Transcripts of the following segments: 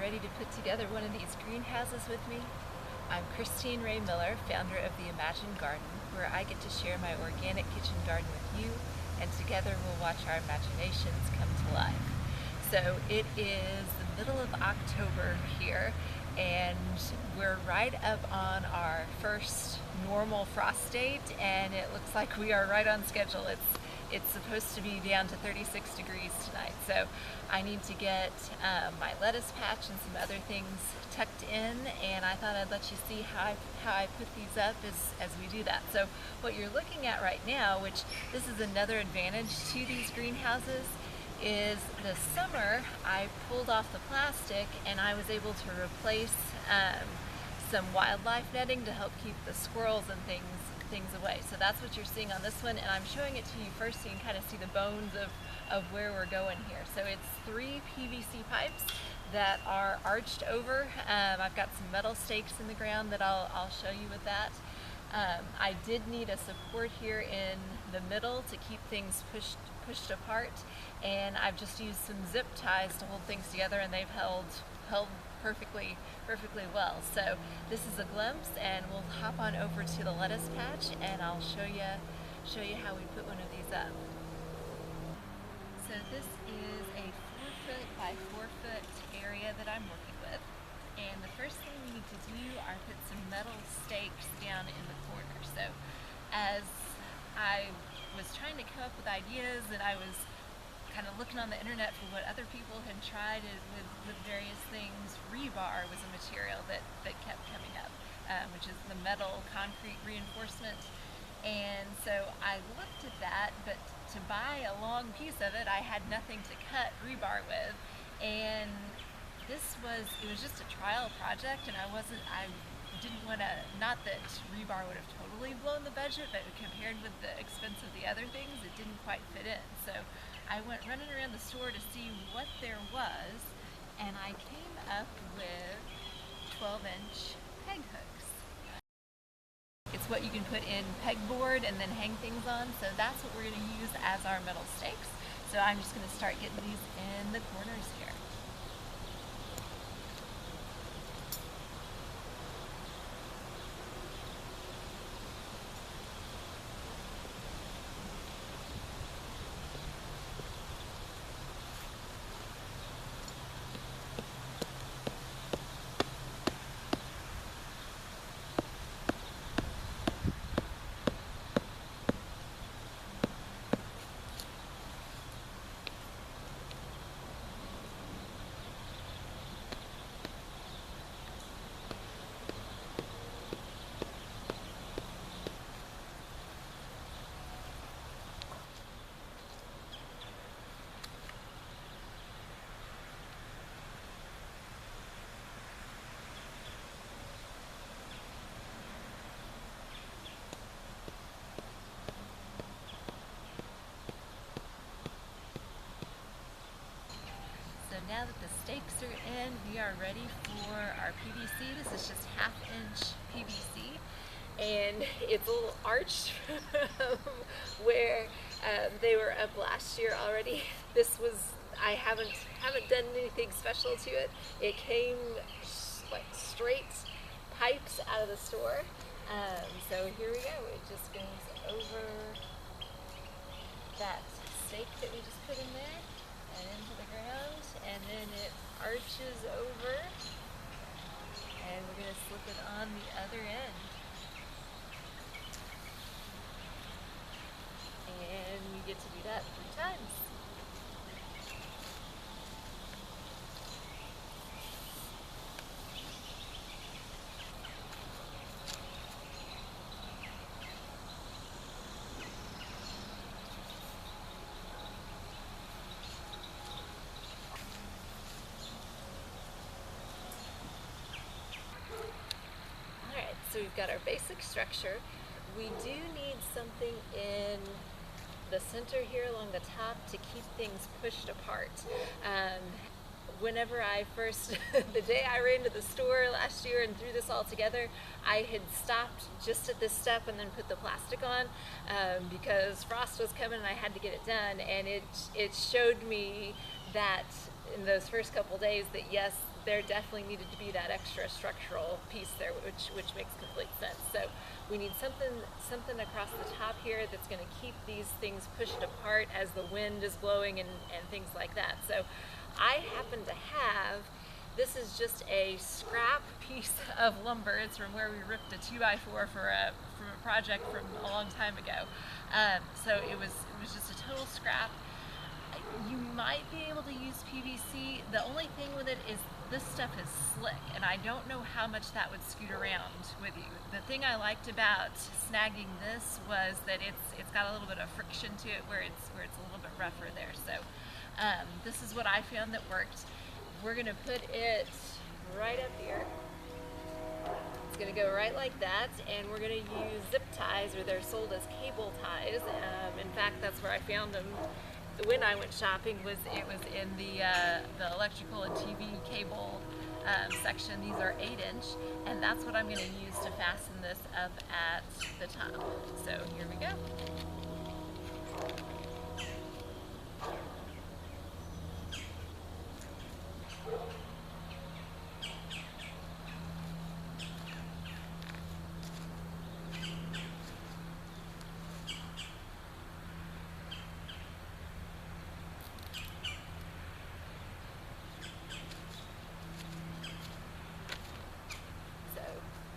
ready to put together one of these greenhouses with me? I'm Christine Ray Miller, founder of the Imagine Garden, where I get to share my organic kitchen garden with you, and together we'll watch our imaginations come to life. So it is the middle of October here, and we're right up on our first normal frost date, and it looks like we are right on schedule. It's supposed to be down to 36 degrees tonight, so I need to get my lettuce patch and some other things tucked in, and I thought I'd let you see how I put these up as we do that. So what you're looking at right now, which this is another advantage to these greenhouses, is this summer I pulled off the plastic and I was able to replace some wildlife netting to help keep the squirrels and things away. So that's what you're seeing on this one, and I'm showing it to you first so you can kind of see the bones of where we're going here. So it's 3 PVC pipes that are arched over. I've got some metal stakes in the ground that I'll show you with that. I did need a support here in the middle to keep things pushed apart, and I've just used some zip ties to hold things together, and they've held perfectly well. So this is a glimpse, and we'll hop on over to the lettuce patch and I'll show you how we put one of these up. So this is a 4-foot by 4-foot area that I'm working with, and the first thing we need to do are put some metal stakes down in the corner. So as I was trying to come up with ideas, and I was kind of looking on the internet for what other people had tried with various things, rebar was a material that kept coming up, which is the metal concrete reinforcement. And so I looked at that, but to buy a long piece of it, I had nothing to cut rebar with. And it was just a trial project, and I didn't want to, not that rebar would have totally blown the budget, but compared with the expense of the other things, it didn't quite fit in. So I went running around the store to see what there was, and I came up with 12-inch peg hooks. It's what you can put in pegboard and then hang things on, so that's what we're going to use as our metal stakes. So I'm just going to start getting these in the corners here. Now that the stakes are in, we are ready for our PVC. This is just 1/2-inch PVC, and it's a little arched from where they were up last year already. I haven't done anything special to it. It came like straight pipes out of the store. So here we go. It just goes over that stake that we just put in there and into the ground, and then it arches over, and we're going to slip it on the other end. And we get to do that 3 times. So we've got our basic structure. We do need something in the center here along the top to keep things pushed apart. Whenever I first, the day I ran to the store last year and threw this all together, I had stopped just at this step and then put the plastic on because frost was coming and I had to get it done, and it showed me that in those first couple days that yes, there definitely needed to be that extra structural piece there, which makes complete sense. So we need something across the top here that's going to keep these things pushed apart as the wind is blowing and things like that. So I happen to have, this is just a scrap piece of lumber. It's from where we ripped a 2x4 from a project from a long time ago. So it was just a total scrap. You might be able to use PVC. The only thing with it is this stuff is slick, and I don't know how much that would scoot around with you. The thing I liked about snagging this was that it's got a little bit of friction to it where it's a little bit rougher there. So this is what I found that worked. We're gonna put it right up here. It's gonna go right like that, and we're gonna use zip ties, or they're sold as cable ties. In fact, that's where I found them when I went shopping. It was in the electrical and TV cable section. These are 8-inch, and that's what I'm gonna use to fasten this up at the top. So here we go.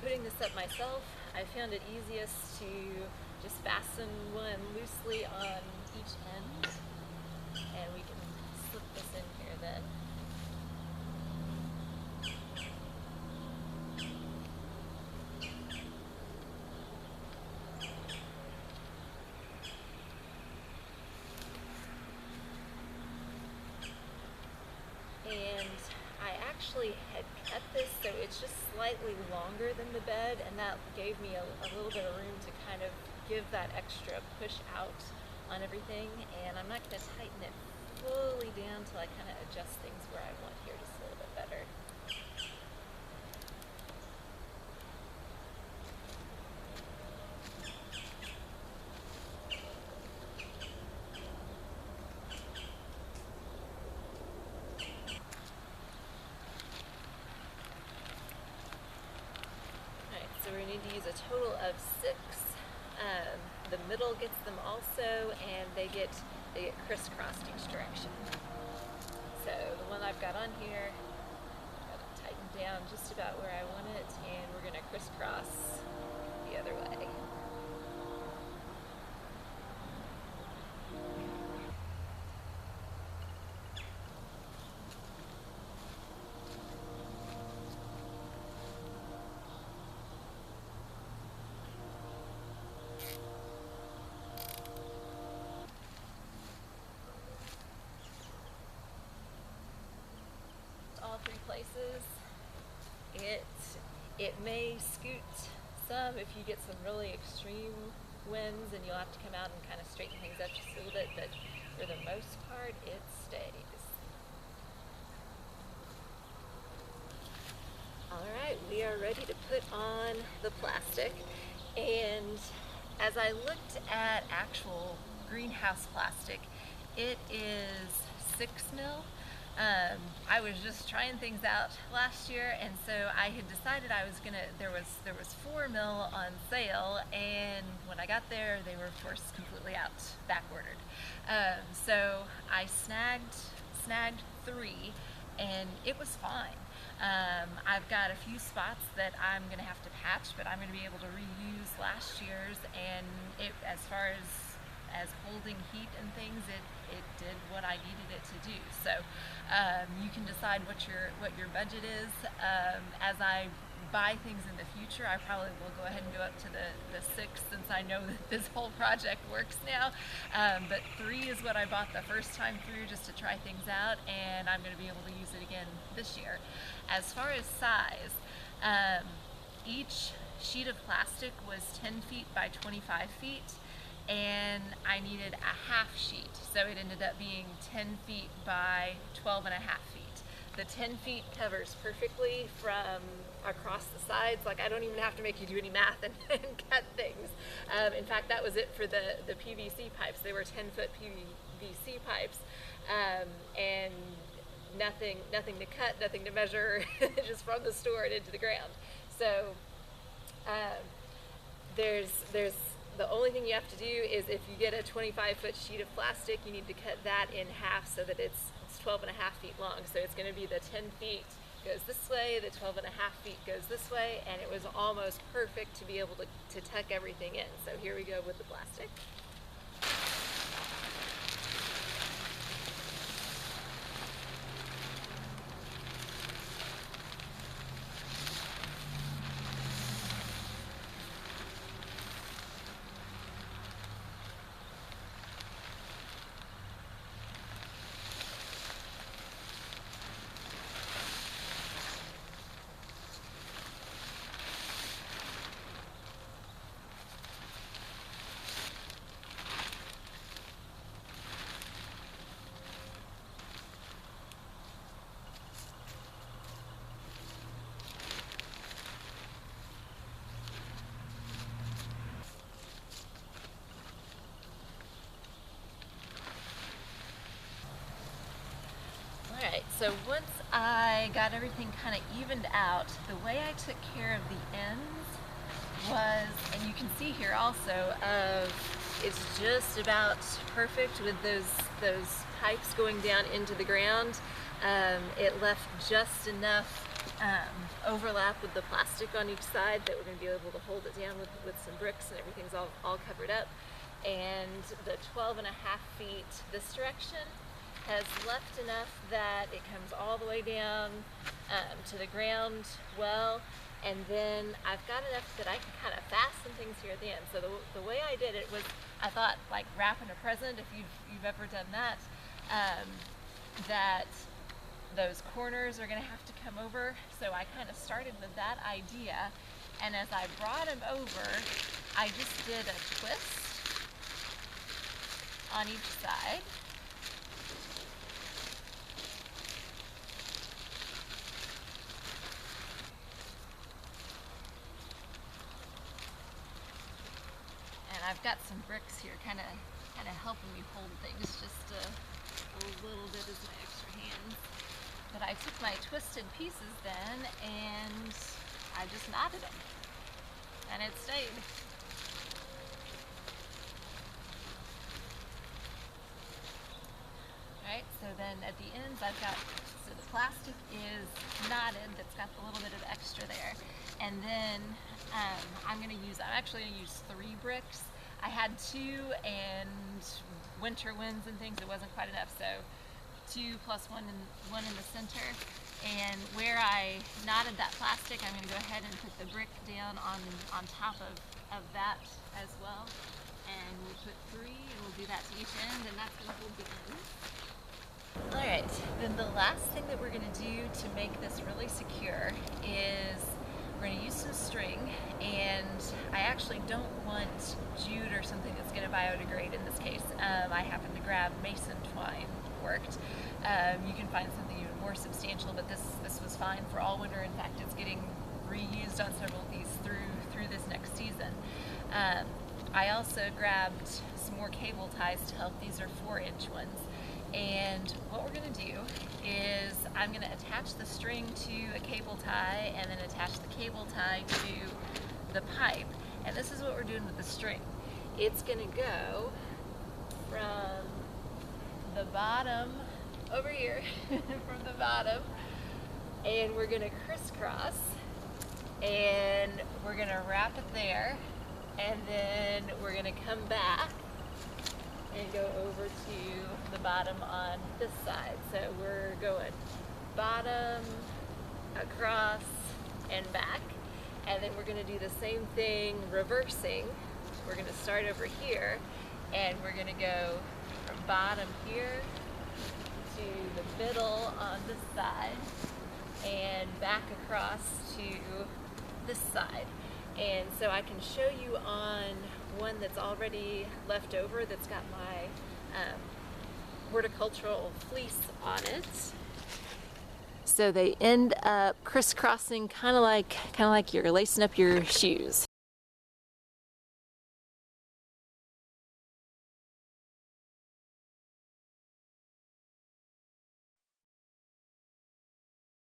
Putting this up myself, I found it easiest to just fasten one loosely on each end, and we can slip this in here then. And I actually had cut this so it's just slightly longer than the bed, and that gave me a little bit of room to kind of give that extra push out on everything. And I'm not going to tighten it fully down till I kind of adjust things where I want here just a little bit better. So we need to use a total of 6. The middle gets them also, and they get crisscrossed each direction. So the one I've got on here, got it tightened down just about where I want it, and we're going to crisscross the other way. All 3 places. It may scoot some if you get some really extreme winds, and you'll have to come out and kind of straighten things up just a little bit, but for the most part it stays. Alright, we are ready to put on the plastic, and as I looked at actual greenhouse plastic, it is 6 mil. I was just trying things out last year, and so I had decided I was gonna, there was 4 mil on sale, and when I got there they were of course completely out, back ordered. So I snagged 3, and it was fine. I've got a few spots that I'm gonna have to patch, but I'm gonna be able to reuse last year's, and it, as far as holding heat and things, it did what I needed it to do. So you can decide what your budget is. As I buy things in the future, I probably will go ahead and go up to the 6, since I know that this whole project works now. But 3 is what I bought the first time through, just to try things out, and I'm going to be able to use it again this year. As far as size, each sheet of plastic was 10 feet by 25 feet. And I needed a half sheet, so it ended up being 10 feet by 12 and a half feet. The 10 feet covers perfectly from across the sides. Like, I don't even have to make you do any math and cut things. In fact, that was it for the PVC pipes. They were 10-foot PVC pipes, and nothing to cut, nothing to measure, just from the store and into the ground. So there's the only thing you have to do is, if you get a 25-foot sheet of plastic, you need to cut that in half so that it's 12 and a half feet long. So it's going to be the 10 feet goes this way, the 12 and a half feet goes this way, and it was almost perfect to be able to tuck everything in. So here we go with the plastic. Alright, so once I got everything kind of evened out, the way I took care of the ends was, and you can see here also, it's just about perfect with those pipes going down into the ground. It left just enough overlap with the plastic on each side that we're going to be able to hold it down with some bricks, and everything's all covered up. And the 12 and a half feet this direction has left enough that it comes all the way down to the ground well, and then I've got enough that I can kind of fasten things here at the end. So the way I did it was, I thought, like wrapping a present, if you've ever done that, that those corners are going to have to come over. So I kind of started with that idea, and as I brought them over, I just did a twist on each side. I've got some bricks here kind of helping me hold things just a little bit as my extra hands. But I took my twisted pieces then and I just knotted them, and it stayed. Alright, so then at the ends I've got, so the plastic is knotted, that's got a little bit of extra there. And then I'm actually going to use 3 bricks. I had 2, and winter winds and things, it wasn't quite enough, so 2 plus 1 in the center. And where I knotted that plastic, I'm going to go ahead and put the brick down on top of that as well. And we'll put 3, and we'll do that to each end, and that's going to hold the ends. Alright, then the last thing that we're going to do to make this really secure is we're going to use some string, and I actually don't want jute or something that's going to biodegrade in this case. I happened to grab mason twine, worked. You can find something even more substantial, but this was fine for all winter. In fact, it's getting reused on several of these through this next season. I also grabbed some more cable ties to help. These are 4-inch ones. And what we're going to do is I'm going to attach the string to a cable tie and then attach the cable tie to the pipe. And this is what we're doing with the string. It's going to go from the bottom over here, from the bottom, and we're going to crisscross, and we're going to wrap it there, and then we're going to come back and go over to the bottom on this side. So we're going bottom, across, and back. And then we're going to do the same thing reversing. We're going to start over here, and we're going to go from bottom here to the middle on this side, and back across to this side. And so I can show you on one that's already left over that's got my horticultural fleece on it. So they end up crisscrossing, kind of like you're lacing up your shoes.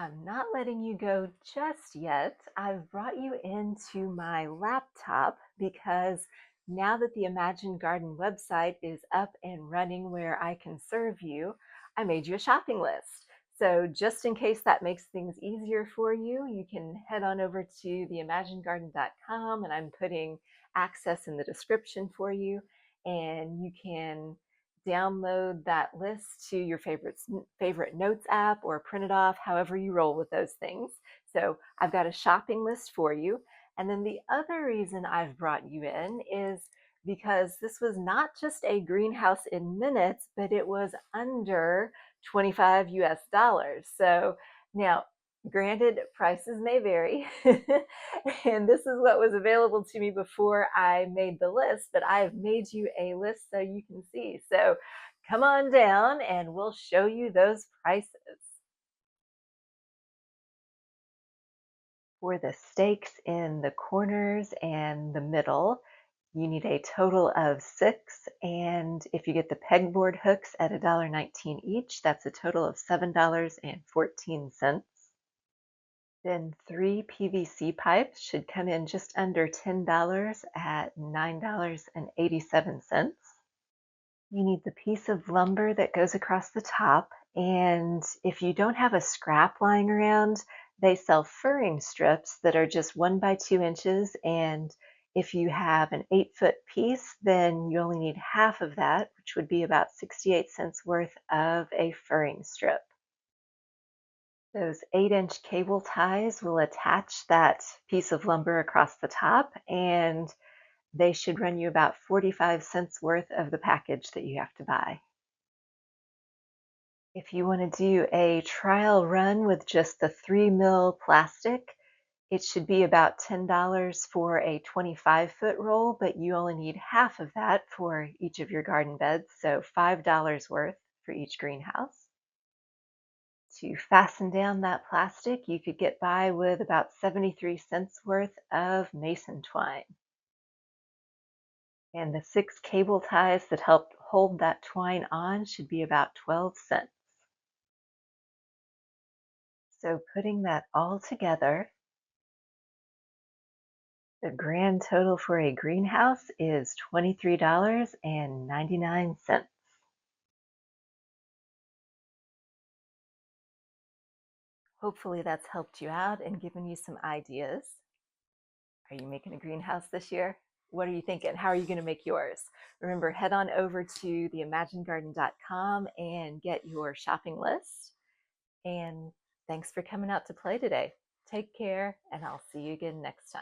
I'm not letting you go just yet. I've brought you into my laptop because now that the Imagine Garden website is up and running where I can serve you, I made you a shopping list. So just in case that makes things easier for you, you can head on over to theimaginegarden.com, and I'm putting access in the description for you, and you can download that list to your favorite notes app or print it off, however you roll with those things. So I've got a shopping list for you. And then the other reason I've brought you in is because this was not just a greenhouse in minutes, but it was under 25 US dollars. So now, granted, prices may vary, and this is what was available to me before I made the list, but I've made you a list so you can see. So come on down and we'll show you those prices. For the stakes in the corners and the middle, you need a total of 6, and if you get the pegboard hooks at $1.19 each, that's a total of $7.14. Then 3 PVC pipes should come in just under $10 at $9.87. You need the piece of lumber that goes across the top, and if you don't have a scrap lying around, they sell furring strips that are just 1 by 2 inches, and if you have an 8-foot piece, then you only need half of that, which would be about 68 cents worth of a furring strip. Those 8-inch cable ties will attach that piece of lumber across the top, and they should run you about 45 cents worth of the package that you have to buy. If you want to do a trial run with just the 3 mil plastic, it should be about $10 for a 25-foot roll, but you only need half of that for each of your garden beds, so $5 worth for each greenhouse. To fasten down that plastic, you could get by with about 73 cents worth of mason twine. And the 6 cable ties that help hold that twine on should be about 12 cents. So putting that all together, the grand total for a greenhouse is $23.99. Hopefully that's helped you out and given you some ideas. Are you making a greenhouse this year? What are you thinking? How are you going to make yours? Remember, head on over to theimaginegarden.com and get your shopping list. And thanks for coming out to play today. Take care, and I'll see you again next time.